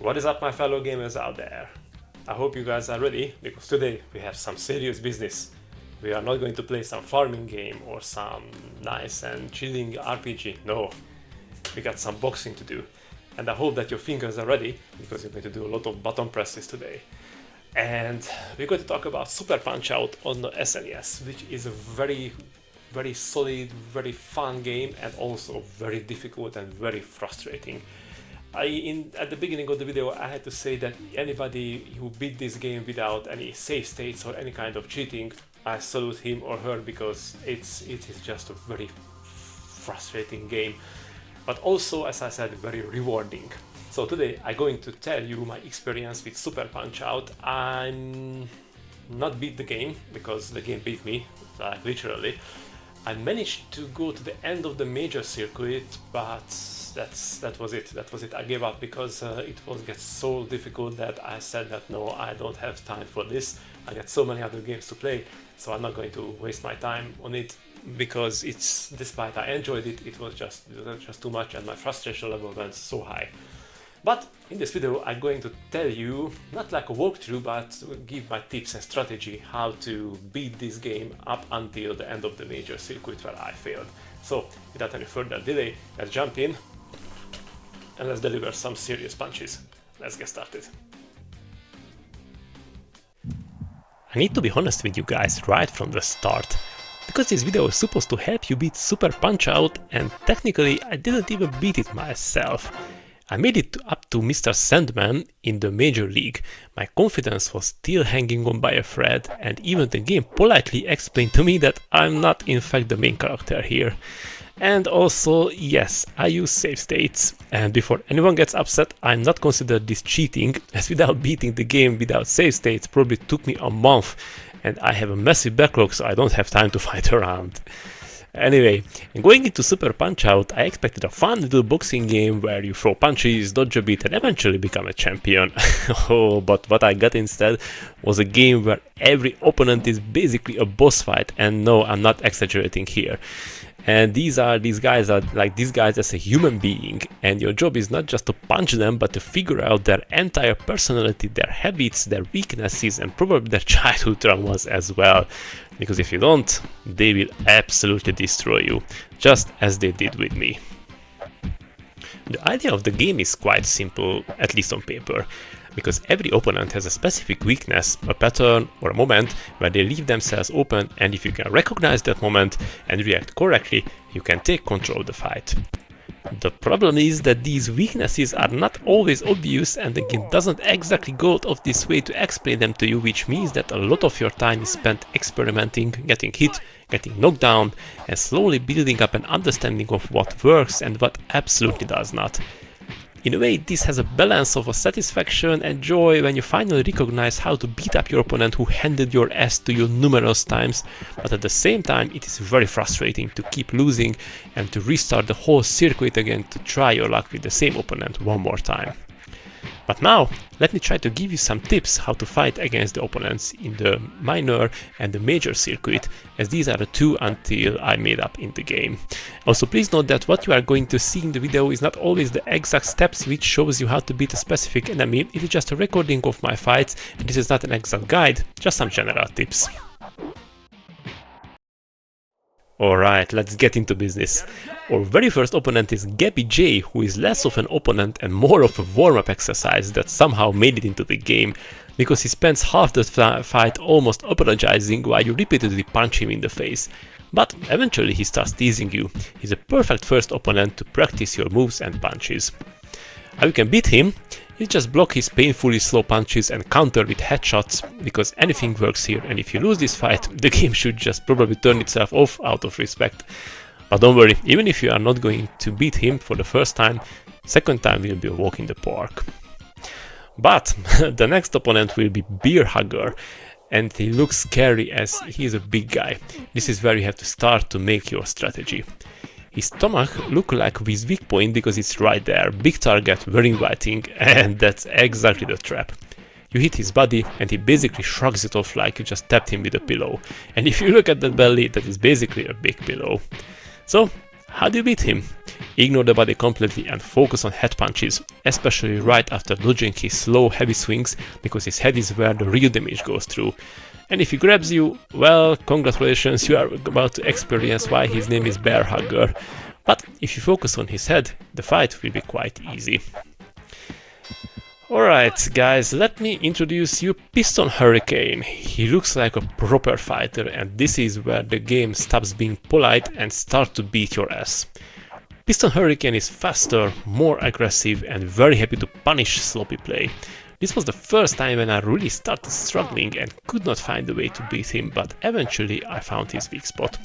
What is up, my fellow gamers out there? I hope you guys are ready, because today we have some serious business. We are not going to play some farming game or some nice and chilling RPG. No, we got some boxing to do. And I hope that your fingers are ready, because you're going to do a lot of button presses today. And we're going to talk about Super Punch-Out on the SNES, which is a very solid, very fun game, and also very difficult and very frustrating. At the beginning of the video, I had to say that anybody who beat this game without any save states or any kind of cheating, I salute him or her, because it is just a very frustrating game, but also, as I said, very rewarding. So today I'm going to tell you my experience with Super Punch-Out. I'm not beat the game, because the game beat me, like literally. I managed to go to the end of the major circuit, but that was it. I gave up, because it gets so difficult that I said that no, I don't have time for this. I got so many other games to play, so I'm not going to waste my time on it, because despite I enjoyed it, it was just too much, and my frustration level went so high. But in this video I'm going to tell you, not like a walkthrough, but give my tips and strategy how to beat this game up until the end of the major circuit where I failed. So without any further delay, let's jump in and let's deliver some serious punches. Let's get started. I need to be honest with you guys right from the start, because this video is supposed to help you beat Super Punch-Out, and technically I didn't even beat it myself. I made it up to Mr. Sandman in the Major League. My confidence was still hanging on by a thread, and even the game politely explained to me that I'm not in fact the main character here. And also, yes, I use save states, and before anyone gets upset, I'm not considered this cheating, as without beating the game without save states probably took me a month, and I have a massive backlog, so I don't have time to fight around. Anyway, going into Super Punch-Out, I expected a fun little boxing game where you throw punches, dodge a bit, and eventually become a champion. Oh, but what I got instead was a game where every opponent is basically a boss fight, and no, I'm not exaggerating here. And these guys are like these guys as a human being, and your job is not just to punch them, but to figure out their entire personality, their habits, their weaknesses, and probably their childhood traumas as well. Because if you don't, they will absolutely destroy you, just as they did with me. The idea of the game is quite simple, at least on paper, because every opponent has a specific weakness, a pattern, or a moment where they leave themselves open, and if you can recognize that moment and react correctly, you can take control of the fight. The problem is that these weaknesses are not always obvious, and the game doesn't exactly go out of this way to explain them to you, which means that a lot of your time is spent experimenting, getting hit, getting knocked down, and slowly building up an understanding of what works and what absolutely does not. In a way, this has a balance of a satisfaction and joy when you finally recognize how to beat up your opponent who handed your ass to you numerous times, but at the same time it is very frustrating to keep losing and to restart the whole circuit again to try your luck with the same opponent one more time. But now, let me try to give you some tips how to fight against the opponents in the minor and the major circuit, as these are the two until I made up in the game. Also, please note that what you are going to see in the video is not always the exact steps which shows you how to beat a specific enemy. It is just a recording of my fights, and this is not an exact guide, just some general tips. Alright, let's get into business. Our very first opponent is Gabby Jay, who is less of an opponent and more of a warm-up exercise that somehow made it into the game, because he spends half the fight almost apologizing while you repeatedly punch him in the face. But eventually he starts teasing you. He's a perfect first opponent to practice your moves and punches. How you can beat him? You just block his painfully slow punches and counter with headshots, because anything works here, and if you lose this fight, the game should just probably turn itself off out of respect. But don't worry, even if you are not going to beat him for the first time, second time will be a walk in the park. But the next opponent will be Beer Hugger, and he looks scary as he is a big guy. This is where you have to start to make your strategy. His stomach looks like his weak point because it's right there, big target, very inviting, and that's exactly the trap. You hit his body and he basically shrugs it off like you just tapped him with a pillow. And if you look at that belly, that is basically a big pillow. So, How do you beat him? Ignore the body completely and focus on head punches, especially right after dodging his slow, heavy swings, because his head is where the real damage goes through. And if he grabs you, well, congratulations, you are about to experience why his name is Bear Hugger. But if you focus on his head, the fight will be quite easy. Alright guys, let me introduce you Piston Hurricane. He looks like a proper fighter, and this is where the game stops being polite and starts to beat your ass. Piston Hurricane is faster, more aggressive, and very happy to punish sloppy play. This was the first time when I really started struggling and could not find a way to beat him, but eventually I found his weak spot.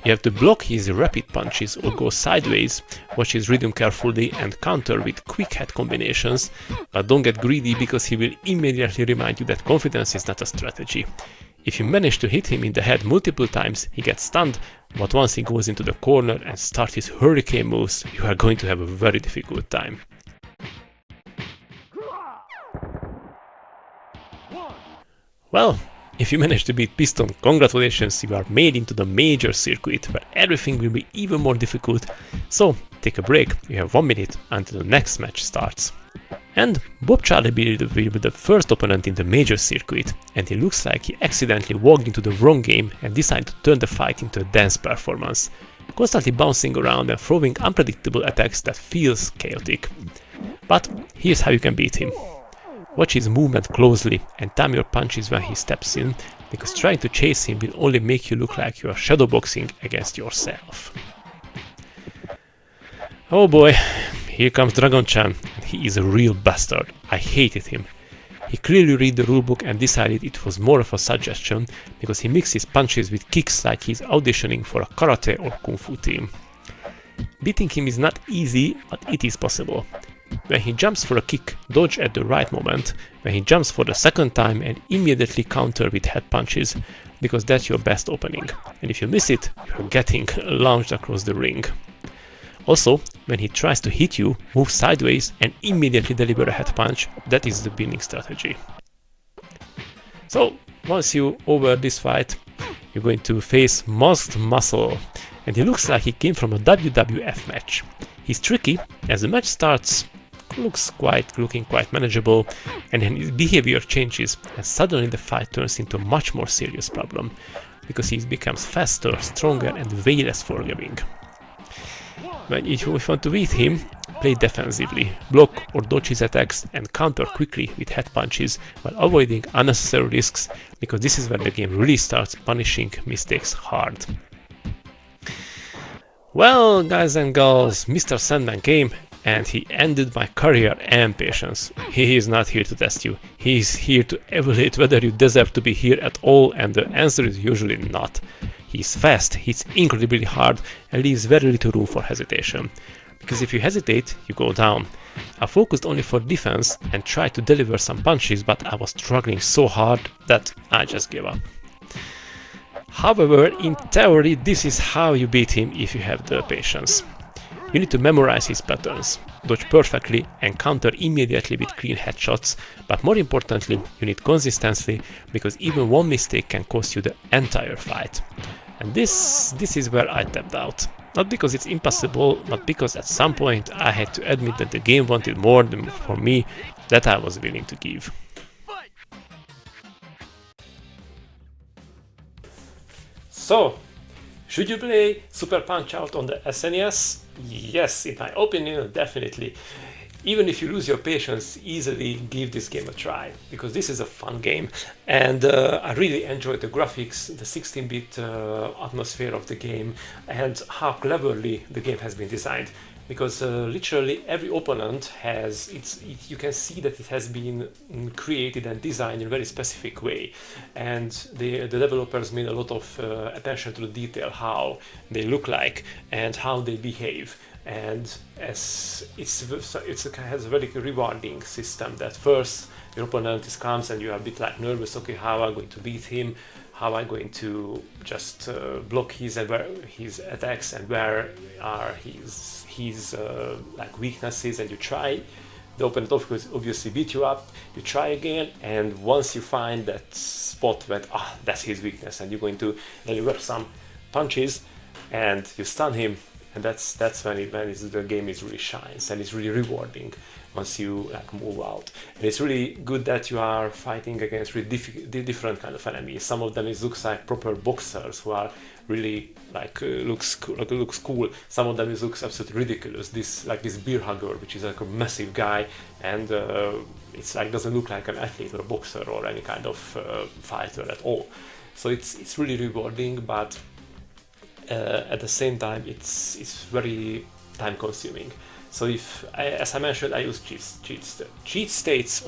You have to block his rapid punches or go sideways, watch his rhythm carefully and counter with quick head combinations, but don't get greedy because he will immediately remind you that confidence is not a strategy. If you manage to hit him in the head multiple times, he gets stunned, but once he goes into the corner and starts his hurricane moves, you are going to have a very difficult time. Well, if you manage to beat Piston, congratulations, you are made into the major circuit where everything will be even more difficult, so take a break, you have 1 minute until the next match starts. And Bob Charlie will be the first opponent in the major circuit, and he looks like he accidentally walked into the wrong game and decided to turn the fight into a dance performance, constantly bouncing around and throwing unpredictable attacks that feels chaotic. But here's how you can beat him. Watch his movement closely and time your punches when he steps in, because trying to chase him will only make you look like you are shadowboxing against yourself. Oh boy, here comes Dragon-chan, and he is a real bastard. I hated him. He clearly read the rulebook and decided it was more of a suggestion, because he mixes punches with kicks like he's auditioning for a karate or kung fu team. Beating him is not easy, but it is possible. When he jumps for a kick, dodge at the right moment, when he jumps for the second time and immediately counter with head punches, because that's your best opening, and if you miss it, you're getting launched across the ring. Also, when he tries to hit you, move sideways and immediately deliver a head punch, that is the winning strategy. So, once you over this fight, you're going to face Masked Muscle, and he looks like he came from a WWF match. He's tricky, as the match starts, looking quite manageable, and then his behavior changes, and suddenly the fight turns into a much more serious problem, because he becomes faster, stronger, and way less forgiving. But if you want to beat him, play defensively, block or dodge his attacks, and counter quickly with head punches while avoiding unnecessary risks, because this is when the game really starts punishing mistakes hard. Well, guys and girls, Mr. Sandman came and he ended my career and patience. He is not here to test you. He is here to evaluate whether you deserve to be here at all, and the answer is usually not. He is fast, hits incredibly hard, and leaves very little room for hesitation. Because if you hesitate, you go down. I focused only for defense and tried to deliver some punches, but I was struggling so hard that I just gave up. However, in theory, this is how you beat him if you have the patience. You need to memorize his patterns, dodge perfectly and counter immediately with clean headshots, but more importantly, you need consistency, because even one mistake can cost you the entire fight. And this is where I tapped out. Not because it's impossible, but because at some point I had to admit that the game wanted more than for me that I was willing to give. So, should you play Super Punch-Out on the SNES? Yes, in my opinion, definitely. Even if you lose your patience, easily give this game a try, because this is a fun game, and I really enjoyed the graphics, the 16-bit atmosphere of the game, and how cleverly the game has been designed. Because literally every opponent has, you can see that it has been created and designed in a very specific way, and the developers made a lot of attention to the detail, how they look like and how they behave. And as it has a very rewarding system, that first your opponent comes and you are a bit like nervous, okay, how am I going to beat him, how am I going to just block his attacks, and where are his like weaknesses, and you try. The opponent obviously beat you up, you try again, and once you find that spot where that's his weakness, and you're going to deliver some punches and you stun him, and that's when the game is really shines and it's really rewarding once you like move out. And it's really good that you are fighting against really different kind of enemies. Some of them looks like proper boxers who are really like looks cool. Some of them looks absolutely ridiculous. This beer hugger, which is like a massive guy, and it's like doesn't look like an athlete or a boxer or any kind of fighter at all. So it's really rewarding, but at the same time it's very time consuming. So as I mentioned, I use cheat states,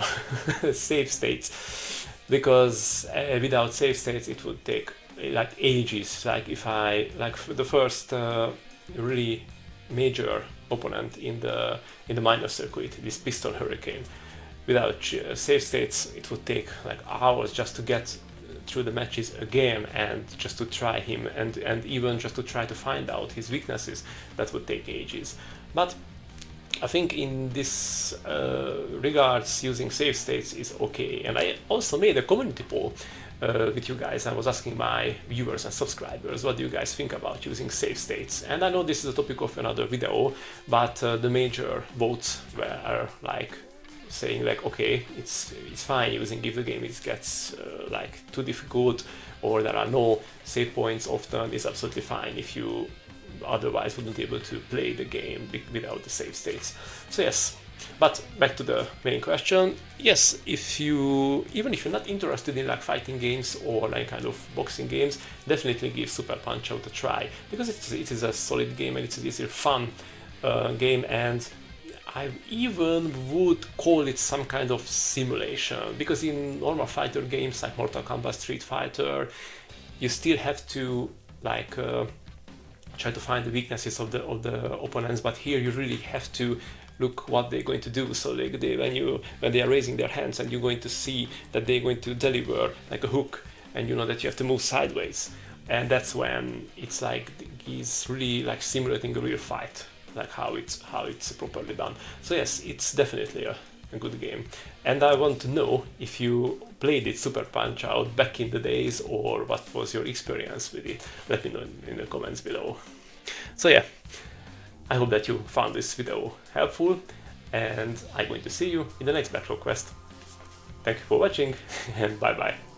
save states, because without save states it would take like ages. Like if I like the first really major opponent in the minor circuit, this Piston Hurricane, without save states it would take like hours just to get through the matches again, and just to try him, and even just to try to find out his weaknesses. That would take ages. But I think in this regards, using save states is okay. And I also made a community poll with you guys. I was asking my viewers and subscribers, what do you guys think about using save states? And I know this is a topic of another video, but the major votes were like saying like, okay, it's fine using if the game gets like too difficult, or there are no save points often. It's absolutely fine if you otherwise wouldn't be able to play the game without the save states. So yes, but back to the main question. Yes, even if you're not interested in like fighting games or like kind of boxing games, definitely give Super Punch-Out a try, because it is a solid game and it's a fun game, and I even would call it some kind of simulation, because in normal fighter games like Mortal Kombat, Street Fighter, you still have to like try to find the weaknesses of the opponents, but here you really have to look what they're going to do. So like when they are raising their hands and you're going to see that they're going to deliver like a hook, and you know that you have to move sideways, and that's when it's like he's really like simulating a real fight, like how it's properly done. So yes, it's definitely a good game, and I want to know if you played it Super Punch Out back in the days, or what was your experience with it. Let me know in the comments below. So yeah, I hope that you found this video helpful, and I'm going to see you in the next Backlog Quest. Thank you for watching, and bye bye.